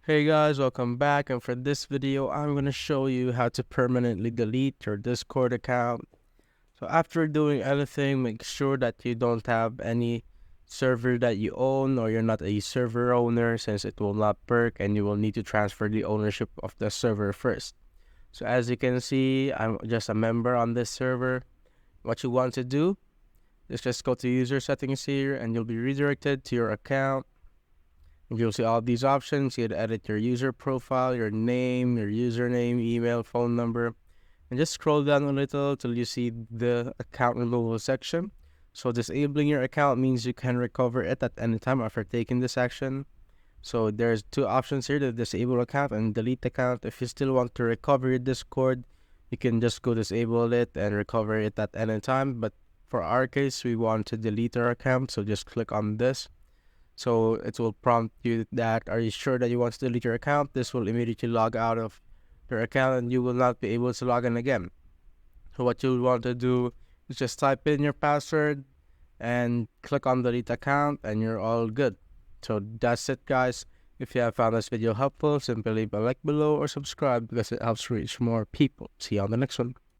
Hey guys, welcome back, and for this video I'm going to show you how to permanently delete your Discord account. So after doing anything, make sure that you don't have any server that you own, or you're not a server owner, since it will not work and you will need to transfer the ownership of the server first. So as you can see, I'm just a member on this server. What you want to do is just go to user settings here and you'll be redirected to your account. You'll see all these options. You can edit your user profile, your name, your username, email, phone number, and just scroll down a little till you see the account removal section. So disabling your account means you can recover it at any time after taking this action. So there's two options here: the disable account and delete account. If you still want to recover your Discord, you can just go disable it and recover it at any time. But for our case, we want to delete our account, so just click on this. So it will prompt you that, are you sure that you want to delete your account? This will immediately log out of your account and you will not be able to log in again. So what you'll want to do is just type in your password and click on delete account and you're all good. So that's it, guys. If you have found this video helpful, simply leave a like below or subscribe because it helps reach more people. See you on the next one.